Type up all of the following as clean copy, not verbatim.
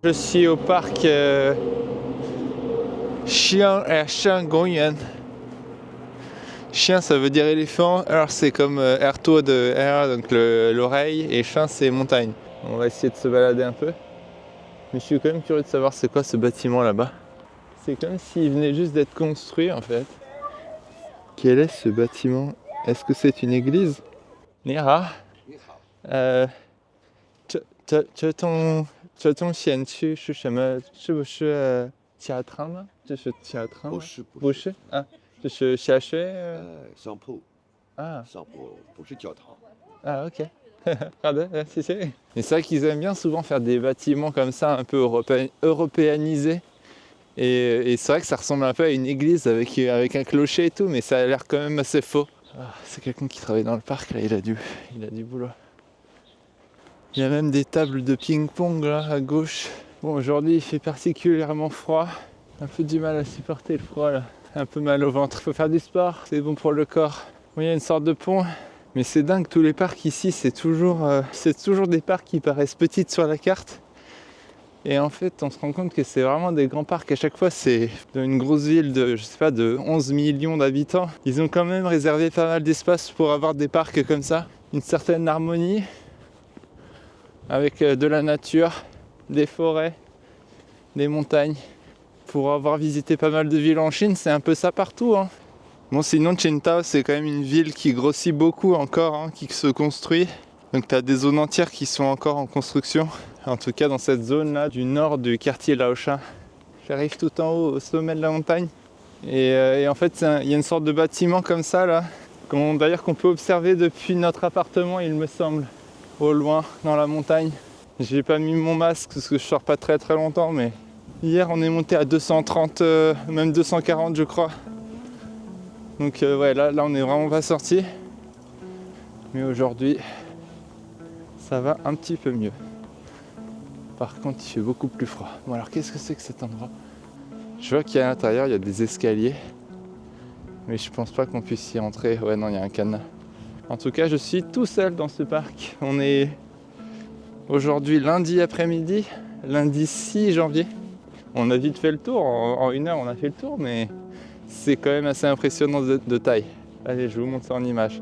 Je suis au parc Xianggongyuan. Chien ça veut dire éléphant, alors c'est comme Erto de R, donc l'oreille, et Chien c'est montagne. On va essayer de se balader un peu. Mais je suis quand même curieux de savoir c'est quoi ce bâtiment là-bas. C'est comme s'il venait juste d'être construit en fait. Quel est ce bâtiment? Est-ce que c'est une église? Nihao. 这栋县区是什么？是不是家堂吗？这是家堂吗？不是啊，这是下水。商铺啊商铺不是教堂。Ah ok. Pardon, si c'est. Et c'est vrai qu'ils aiment bien souvent faire des bâtiments comme ça, un peu européanisés. Et c'est vrai que ça ressemble un peu à une église avec un clocher et tout, mais ça a l'air quand même assez faux. Ah, c'est quelqu'un qui travaille dans le parc, là, il a du boulot. Il y a même des tables de ping-pong là à gauche. Bon, aujourd'hui il fait particulièrement froid. Un peu du mal à supporter le froid là. Un peu mal au ventre. Il faut faire du sport, c'est bon pour le corps. Bon, il y a une sorte de pont. Mais c'est dingue, tous les parcs ici, c'est toujours des parcs qui paraissent petites sur la carte. Et en fait, on se rend compte que c'est vraiment des grands parcs. À chaque fois, c'est dans une grosse ville de, je sais pas, de 11 millions d'habitants. Ils ont quand même réservé pas mal d'espace pour avoir des parcs comme ça. Une certaine harmonie. Avec de la nature, des forêts, des montagnes. Pour avoir visité pas mal de villes en Chine, c'est un peu ça partout. Hein. Bon, sinon Qingdao, c'est quand même une ville qui grossit beaucoup encore, hein, qui se construit. Donc tu as des zones entières qui sont encore en construction. En tout cas dans cette zone-là du nord du quartier Laoshan. J'arrive tout en haut au sommet de la montagne. Et en fait, il y a une sorte de bâtiment comme ça, là, d'ailleurs qu'on peut observer depuis notre appartement, il me semble. Au loin, dans la montagne. J'ai pas mis mon masque parce que je sors pas très longtemps, mais hier on est monté à 230, même 240 je crois. Donc ouais, là on est vraiment pas sorti. Mais aujourd'hui, ça va un petit peu mieux. Par contre, il fait beaucoup plus froid. Bon alors, qu'est-ce que c'est que cet endroit? Je vois qu'il y a à l'intérieur, il y a des escaliers. Mais je pense pas qu'on puisse y entrer. Ouais, non, il y a un cadenas. En tout cas, je suis tout seul dans ce parc. On est aujourd'hui lundi après-midi, lundi 6 janvier. On a vite fait le tour, en une heure on a fait le tour, mais c'est quand même assez impressionnant de taille. Allez, je vous montre ça en image.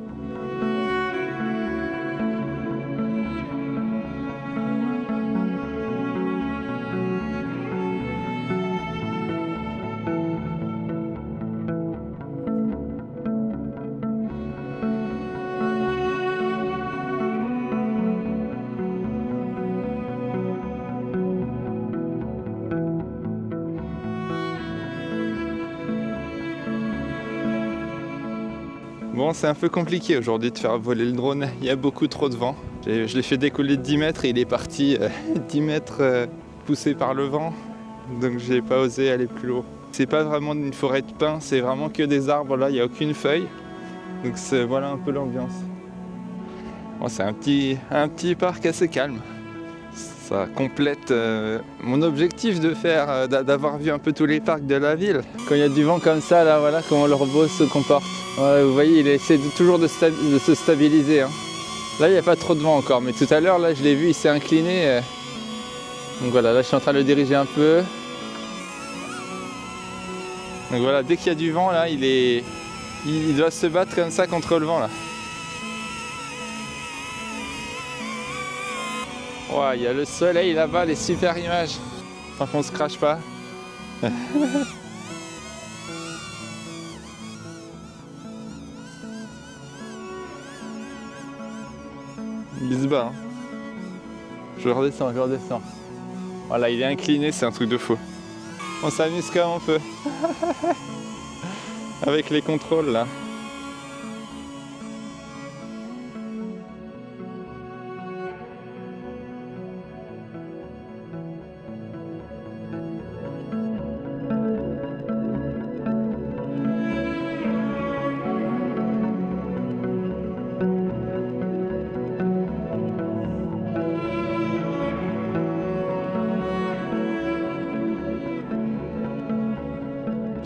Bon, c'est un peu compliqué aujourd'hui de faire voler le drone, il y a beaucoup trop de vent. Je l'ai fait décoller de 10 mètres et il est parti 10 mètres poussé par le vent, donc j'ai pas osé aller plus haut. C'est pas vraiment une forêt de pins, c'est vraiment que des arbres là, il n'y a aucune feuille, donc voilà un peu l'ambiance. Bon, c'est un petit parc assez calme. Ça complète mon objectif d'avoir vu un peu tous les parcs de la ville. Quand il y a du vent comme ça, là, voilà comment le robot se comporte. Ouais, vous voyez, il essaie toujours de se stabiliser. Hein. Là, il n'y a pas trop de vent encore, mais tout à l'heure, là, je l'ai vu, il s'est incliné. Donc voilà, là, je suis en train de le diriger un peu. Donc voilà, dès qu'il y a du vent, là, il doit se battre comme ça contre le vent, là. Ouais, il y a le soleil là-bas, les super images. Tant qu'on se crache pas. Il se bat. Hein. Je redescends. Voilà, il est incliné, c'est un truc de fou. On s'amuse comme on peut. Avec les contrôles là.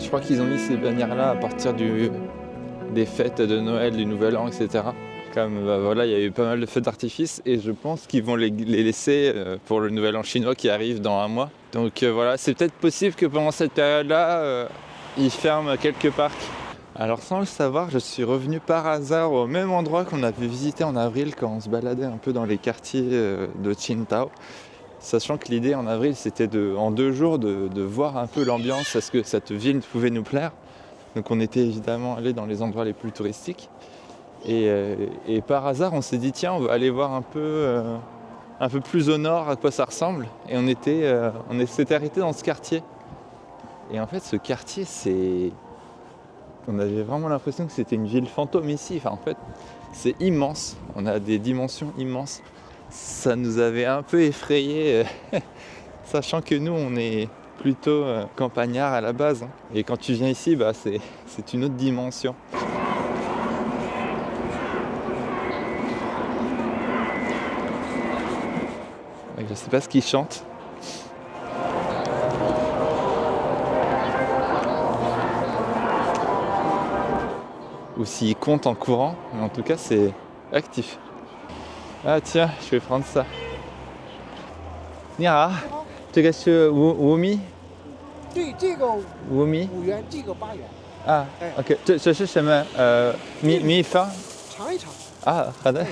Je crois qu'ils ont mis ces bannières là à partir des fêtes de Noël, du Nouvel An, etc. Comme voilà, il y a eu pas mal de feux d'artifice et je pense qu'ils vont les laisser pour le nouvel an chinois qui arrive dans un mois. Donc voilà, c'est peut-être possible que pendant cette période-là, ils ferment quelques parcs. Alors sans le savoir, je suis revenu par hasard au même endroit qu'on avait visité en avril quand on se baladait un peu dans les quartiers de Qingdao. Sachant que l'idée en avril, c'était en 2 jours de voir un peu l'ambiance, est-ce que cette ville pouvait nous plaire. Donc on était évidemment allé dans les endroits les plus touristiques. Et par hasard, on s'est dit tiens, on va aller voir un peu plus au nord à quoi ça ressemble. Et on s'était arrêté dans ce quartier. Et en fait, ce quartier, on avait vraiment l'impression que c'était une ville fantôme ici. Enfin, en fait, c'est immense. On a des dimensions immenses. Ça nous avait un peu effrayés, sachant que nous, on est plutôt campagnards à la base. Et quand tu viens ici, c'est une autre dimension. Je sais pas ce qu'ils chantent. Ou s'ils comptent en courant, mais en tout cas c'est actif. Ah tiens, je vais prendre ça. 你好，这个是五米，对，这个5米5元，这个8元，啊。OK， 这是什么？米饭尝一尝。啊，好的。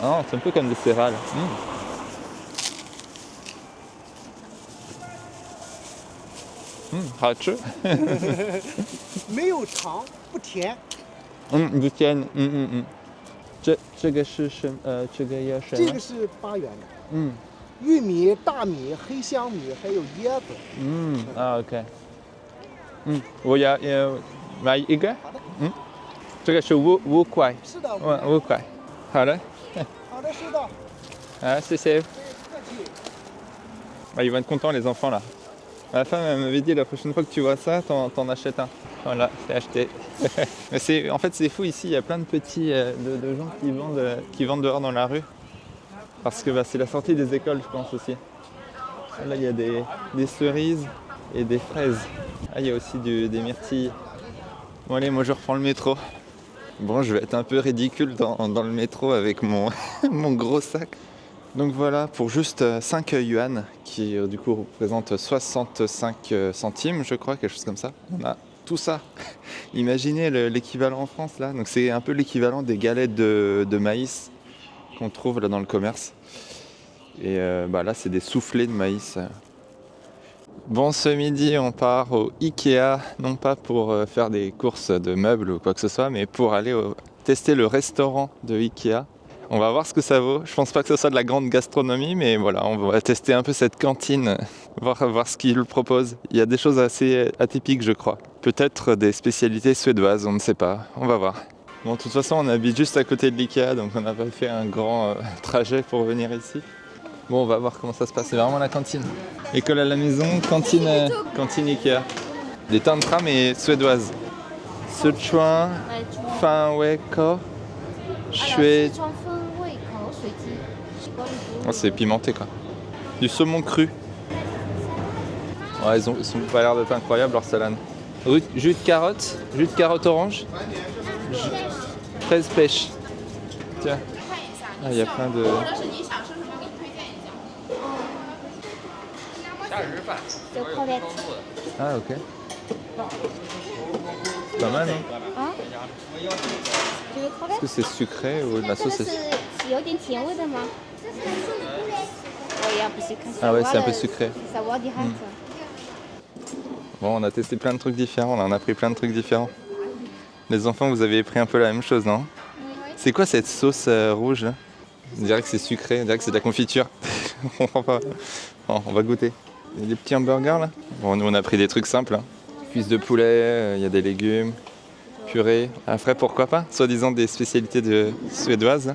Oh, c'est un peu comme des céréales. 好吃。没有糖，不甜。不甜。这个是什么？这个要什么？这个是8元的。玉米、大米、黑香米，还有椰子。OK。我要买一个。好的。这个是5块。是的。5块。好的。好的，收到。Ah, c'est. 客气。Ils vont être contents les enfants là. Ma femme elle m'avait dit la prochaine fois que tu vois ça, t'en achètes un. Voilà, c'est acheté. Mais en fait c'est fou ici, il y a plein de petits de gens qui vendent dehors dans la rue. Parce que c'est la sortie des écoles je pense aussi. Là il y a des cerises et des fraises. Ah il y a aussi des myrtilles. Bon allez, moi je reprends le métro. Bon, je vais être un peu ridicule dans le métro avec mon gros sac. Donc voilà, pour juste 5 yuan, qui du coup représente 65 centimes, je crois, quelque chose comme ça. On a tout ça. Imaginez l'équivalent en France là. Donc c'est un peu l'équivalent des galettes de maïs qu'on trouve là dans le commerce. Et là, c'est des soufflets de maïs. Bon, ce midi, on part au Ikea, non pas pour faire des courses de meubles ou quoi que ce soit, mais pour aller tester le restaurant de Ikea. On va voir ce que ça vaut. Je pense pas que ce soit de la grande gastronomie, mais voilà, on va tester un peu cette cantine, voir ce qu'ils proposent. Il y a des choses assez atypiques, je crois. Peut-être des spécialités suédoises, on ne sait pas. On va voir. Bon, de toute façon, on habite juste à côté de l'Ikea, donc on n'a pas fait un grand trajet pour venir ici. Bon, on va voir comment ça se passe. C'est vraiment la cantine. École à la maison, cantine Ikea. Des tantras mais suédoises. Sichuan, Fan Wei Ko, Shui. Oh, c'est pimenté quoi. Du saumon cru. Ouais, ils ont pas l'air d'être incroyables leur salade. Jus de carotte orange. Fraise pêche. Tiens. Ah, il y a plein de... Ah ok. C'est pas mal non? Est-ce que c'est sucré ou de la sauce Ah ouais, c'est un peu sucré. Bon, on a testé plein de trucs différents, on en a pris plein de trucs différents. Les enfants, vous avez pris un peu la même chose, non? C'est quoi cette sauce rouge là? On dirait que c'est sucré, on dirait que c'est de la confiture. On comprend pas. Bon, on va goûter. Il y a des petits hamburgers là. Bon, nous on a pris des trucs simples. Cuisses de poulet, il y a des légumes, purée. Après, pourquoi pas? Soi-disant des spécialités suédoises.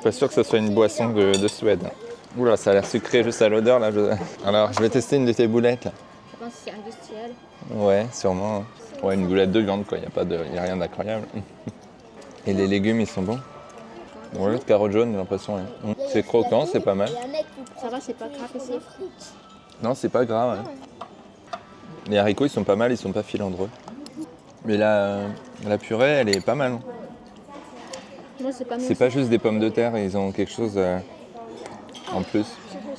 Pas sûr que ce soit une boisson de Suède. Oula, ça a l'air sucré juste à l'odeur là. Alors, je vais tester une de tes boulettes là. Je pense que c'est industriel. Ouais, sûrement. Ouais, une boulette de viande quoi, y a rien d'incroyable. Et les légumes, ils sont bons. Ouais, de carottes jaunes, j'ai l'impression. Ouais. C'est croquant, c'est pas mal. Ça va, c'est pas grave, c'est Non, c'est pas grave. Ouais. Les haricots, ils sont pas mal, ils sont pas filandreux. Mais la purée, elle est pas mal. Moi, c'est pas C'est pas juste des pommes de terre, ils ont quelque chose en plus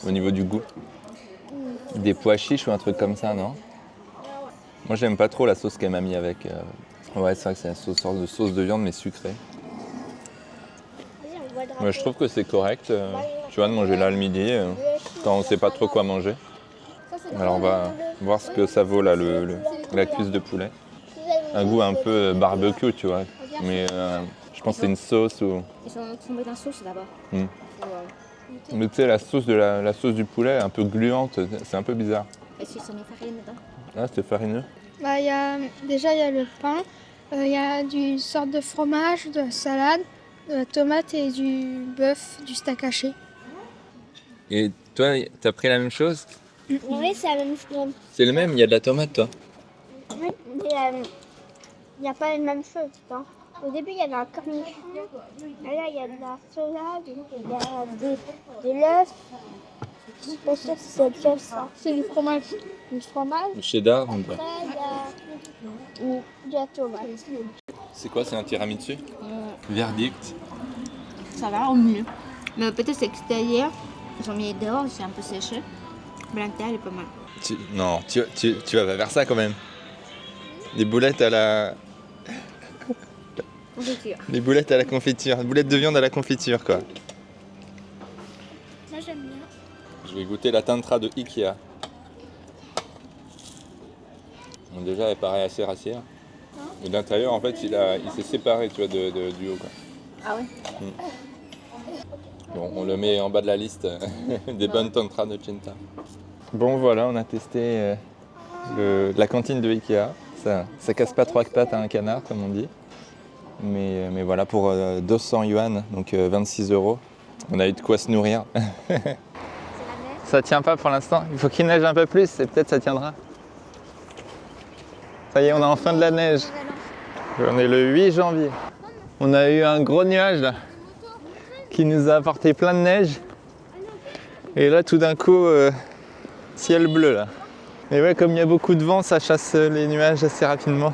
au niveau du goût. Des pois chiches ou un truc comme ça, non? Moi, j'aime pas trop la sauce qu'elle m'a mis avec. Ouais, c'est vrai que c'est une sorte de sauce de viande, mais sucrée. Ouais, je trouve que c'est correct, tu vois, de manger là le midi, quand on sait pas trop quoi manger. Alors, on va voir ce que ça vaut là, la cuisse de poulet. Un goût un peu barbecue, tu vois. Mais je pense que c'est une sauce ou... Ils sont tombés dans la sauce d'abord. Mais tu sais, la sauce du poulet, un peu gluante, c'est un peu bizarre. Est-ce qu'ils sont mis farine dedans? Ah, c'était farineux. Bah, déjà, il y a le pain, il y a une sorte de fromage, de la salade, de la tomate et du bœuf, du steak haché. Et toi, t'as pris la même chose? Oui, c'est la même chose. C'est le même, il y a de la tomate, toi. Oui, mais il n'y a pas les mêmes choses. Hein. Au début, il y avait un cornichon. Et là, il y a de la salade, il y a de l'œuf. Je suis pas sûre que c'est autre chose, ça. C'est du fromage. Du fromage. Le cheddar, on dirait. Après, il y a de la tomate. C'est quoi, c'est un tiramisu? Verdict. Ça va au mieux. Mais peut-être c'est extérieur. Ils ont mis dehors, c'est un peu séché. Mais l'intérieur est pas mal. Non, tu vas pas faire ça quand même. Des boulettes à la... Confiture. Des boulettes à la confiture. Des boulettes de viande à la confiture, quoi. Moi, j'aime bien. Je vais goûter la tantra de Ikea. Bon, déjà, elle paraît assez racière. Et de l'intérieur, en fait, il s'est séparé, tu vois, du haut, quoi. Ah ouais? Bon, on le met en bas de la liste des bonnes tantras de Cinta. Bon, voilà, on a testé la cantine de Ikea. Ça casse pas trois pattes à un canard, comme on dit. Mais voilà, pour 200 yuan, donc 26 €, on a eu de quoi se nourrir. Ça tient pas pour l'instant. Il faut qu'il neige un peu plus et peut-être ça tiendra. Ça y est, on a enfin de la neige. On est le 8 janvier. On a eu un gros nuage là, qui nous a apporté plein de neige. Et là, tout d'un coup, ciel bleu là. Et ouais, comme il y a beaucoup de vent, ça chasse les nuages assez rapidement.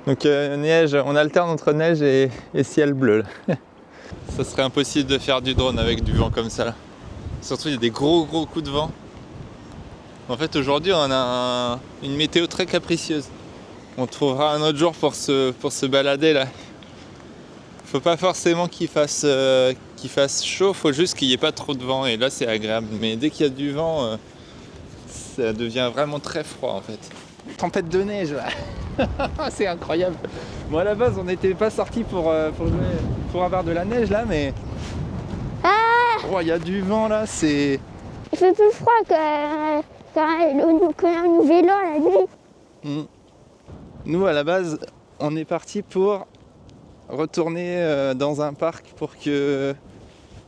Donc neige, on alterne entre neige et ciel bleu là. Ça serait impossible de faire du drone avec du vent comme ça là. Surtout il y a des gros coups de vent. En fait aujourd'hui on a une météo très capricieuse. On trouvera un autre jour pour se balader là. Faut pas forcément qu'il fasse chaud, faut juste qu'il n'y ait pas trop de vent et là c'est agréable. Mais dès qu'il y a du vent, ça devient vraiment très froid en fait. Tempête de neige là. C'est incroyable. Moi à la base on n'était pas sortis pour avoir de la neige là, mais oh, il y a du vent là, c'est... Il fait plus froid quand nous vélo la nuit. Nous à la base on est parti pour retourner dans un parc pour que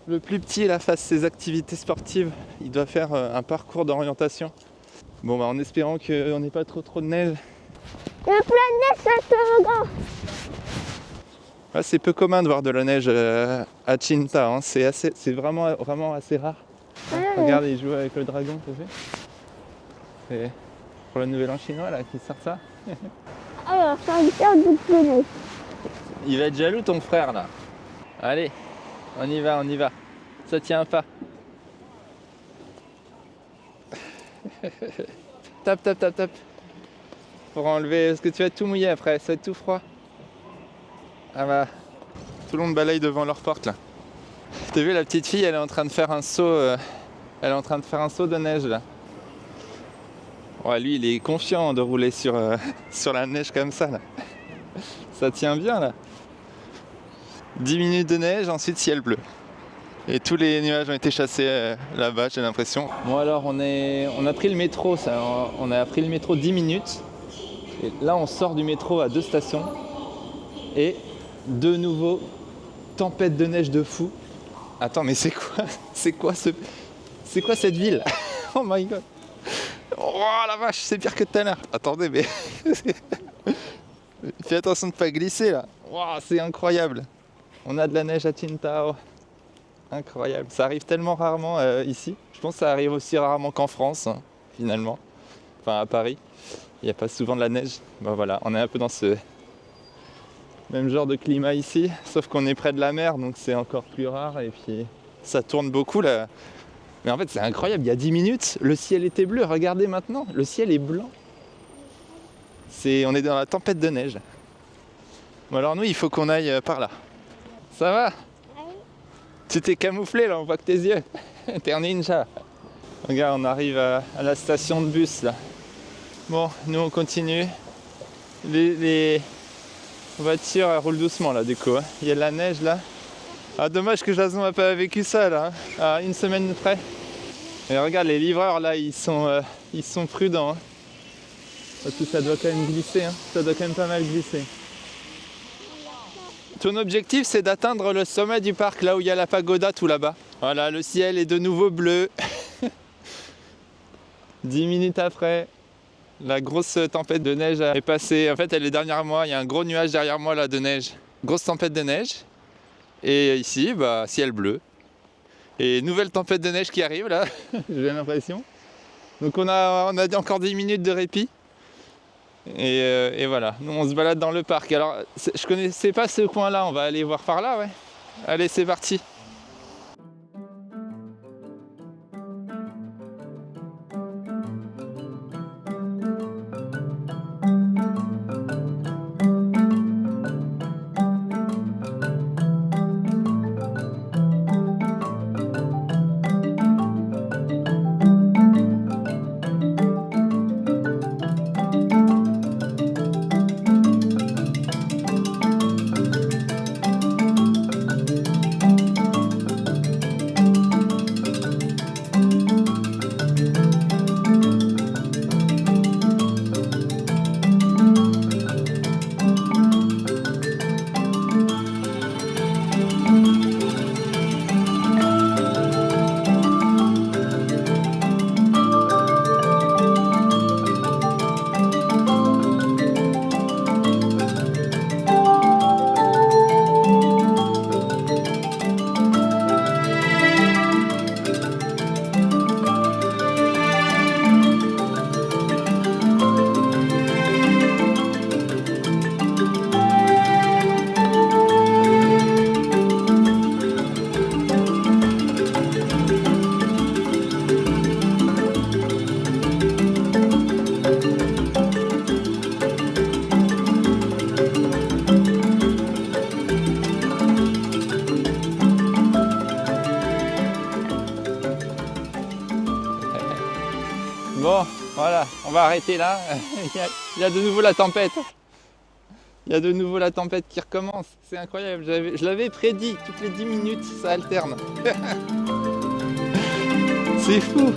le plus petit là fasse ses activités sportives. Il doit faire un parcours d'orientation. Bon bah en espérant qu'on n'ait pas trop de neige. Il y a plein de neige sur le toboggan. Ah, c'est peu commun de voir de la neige à Cinta, hein. C'est vraiment assez rare. Regarde, il joue avec le dragon, t'as vu? C'est pour le nouvel an chinois là qui sort ça. Alors, ça va faire du neige. Il va être jaloux ton frère là. Allez, on y va. Ça tient pas. Tape. Pour enlever, parce que tu vas être tout mouillé après, ça va être tout froid. Ah bah, tout le monde balaye devant leur porte là. T'as vu la petite fille, elle est en train de faire un saut, de neige là. Ouais, lui il est confiant de rouler sur la neige comme ça là. Ça tient bien là. 10 minutes de neige, ensuite ciel bleu. Et tous les nuages ont été chassés là-bas, j'ai l'impression. Bon alors on a pris le métro, on a pris le métro 10 minutes. Et là on sort du métro à 2 stations. Et de nouveau, tempête de neige de fou. Attends, mais c'est quoi cette ville? Oh my god. Oh la vache, c'est pire que tout à l'heure. Attendez, mais fais attention de ne pas glisser là. Oh, c'est incroyable. On a de la neige à Qingdao. Incroyable. Ça arrive tellement rarement ici. Je pense que ça arrive aussi rarement qu'en France, hein, finalement. enfin à Paris, il n'y a pas souvent de la neige. Bon voilà, on est un peu dans ce même genre de climat ici, sauf qu'on est près de la mer, donc c'est encore plus rare et puis ça tourne beaucoup là. Mais en fait c'est incroyable, il y a 10 minutes, le ciel était bleu, regardez maintenant, le ciel est blanc. On est dans la tempête de neige. Bon alors nous il faut qu'on aille par là. Ça va? Tu t'es camouflé là, on voit que tes yeux. T'es un ninja. Regarde, on arrive à la station de bus là. Bon, nous on continue. Les voitures elles roulent doucement là du coup. Hein. Il y a de la neige là. Ah dommage que Jason n'a pas vécu ça là. Hein. À une semaine près. Et regarde les livreurs là, ils sont prudents. Hein. Parce que ça doit quand même glisser. Hein. Ça doit quand même pas mal glisser. Ton objectif c'est d'atteindre le sommet du parc, là où il y a la pagoda tout là-bas. Voilà, le ciel est de nouveau bleu. 10 minutes après, la grosse tempête de neige est passée. En fait, elle est derrière moi, il y a un gros nuage derrière moi là de neige. Grosse tempête de neige. Et ici, ciel bleu. Et nouvelle tempête de neige qui arrive là, j'ai l'impression. Donc on a encore 10 minutes de répit. Et voilà, nous on se balade dans le parc. Alors, je connaissais pas ce coin-là, on va aller voir par là, ouais. Allez, c'est parti. Bon, voilà, on va arrêter là. Il y a de nouveau la tempête. Il y a de nouveau la tempête qui recommence. C'est incroyable. Je l'avais prédit. Toutes les 10 minutes, ça alterne. C'est fou.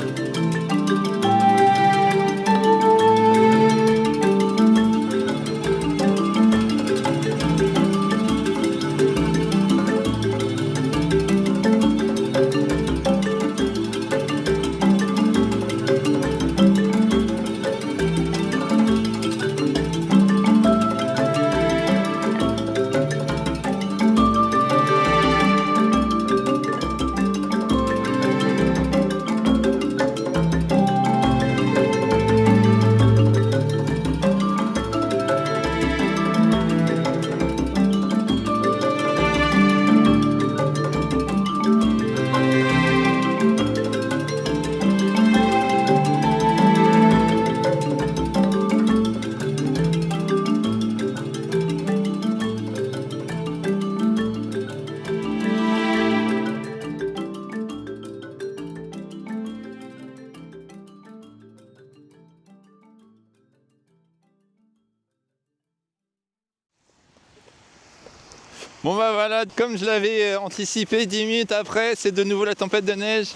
Bon bah voilà, comme je l'avais anticipé, 10 minutes après, c'est de nouveau la tempête de neige.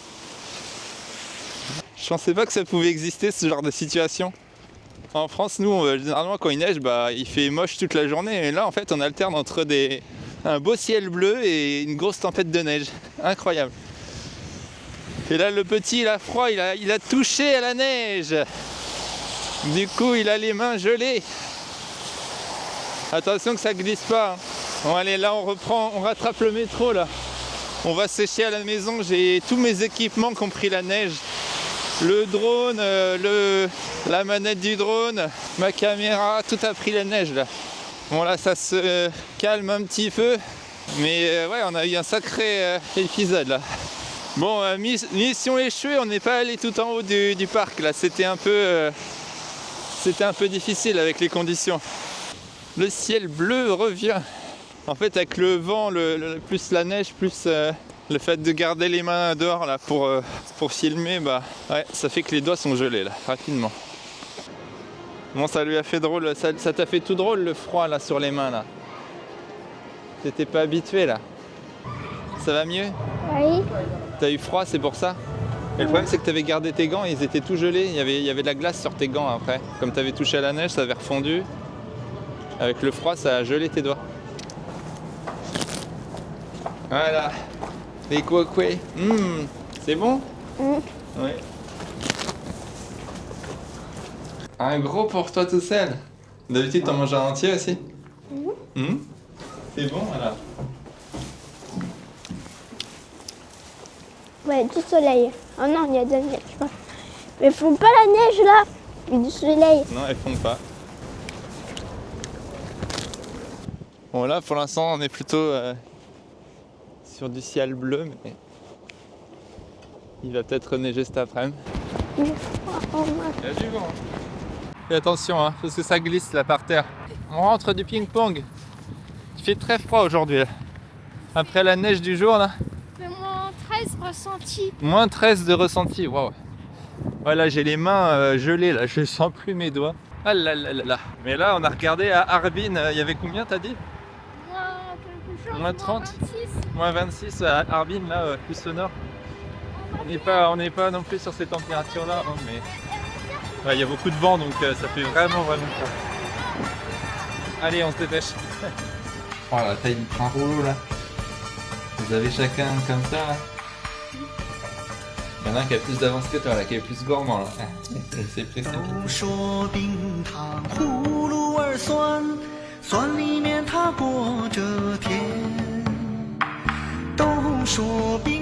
Je pensais pas que ça pouvait exister ce genre de situation. En France, nous, généralement quand il neige, il fait moche toute la journée. Et là, en fait, on alterne entre un beau ciel bleu et une grosse tempête de neige. Incroyable. Et là, le petit, il a froid, il a touché à la neige. Du coup, il a les mains gelées. Attention que ça glisse pas. Hein. Bon allez, là on rattrape le métro là. On va sécher à la maison, j'ai tous mes équipements qui ont pris la neige. le drone, la manette du drone, ma caméra, tout a pris la neige là. Bon là ça se calme un petit peu, mais ouais on a eu un sacré épisode là. Bon mission échouée, on n'est pas allé tout en haut du parc là, c'était un peu difficile avec les conditions. Le ciel bleu revient. En fait avec le vent, plus la neige, plus le fait de garder les mains dehors là pour filmer, bah ouais, ça fait que les doigts sont gelés là, rapidement. Bon ça lui a fait drôle, ça t'a fait tout drôle le froid là sur les mains là. T'étais pas habitué là. Ça va mieux? Oui. T'as eu froid, c'est pour ça? Et le problème c'est que t'avais gardé tes gants, ils étaient tout gelés, il y avait de la glace sur tes gants après. Comme t'avais touché à la neige, ça avait refondu. Avec le froid, ça a gelé tes doigts. Voilà. Les couaquets. C'est bon? Oui. Un gros pour toi tout seul. D'habitude t'en manges un entier aussi? C'est bon voilà. Ouais, du soleil. Oh non, il y a de la neige, je crois. Mais ils font pas la neige là. Il y a du soleil. Non, elles fondent pas. Bon là pour l'instant on est plutôt sur du ciel bleu, mais il va peut-être neiger cet après-midi. Il y a du vent. Fais attention hein, parce que ça glisse là par terre. On rentre du ping-pong. Il fait très froid aujourd'hui là. Après la neige du jour là. Le moins 13 ressenti. Moins 13 de ressenti, waouh. Voilà, j'ai les mains gelées là, je sens plus mes doigts. Ah là là là là. Mais là on a regardé à Harbin, il y avait combien t'as dit? Moins 30, moins 26 à Harbin là, plus au nord. On n'est pas non plus sur ces températures là, hein, mais il y a beaucoup de vent donc ça fait vraiment froid. Allez, on se dépêche. Oh la taille du train rouleau là. Vous avez chacun comme ça là. Il y en a un qui a plus d'avance que toi là, qui est plus gourmand là. C'est précis. 说冰糖葫芦儿酸，酸里面它裹着甜。都说冰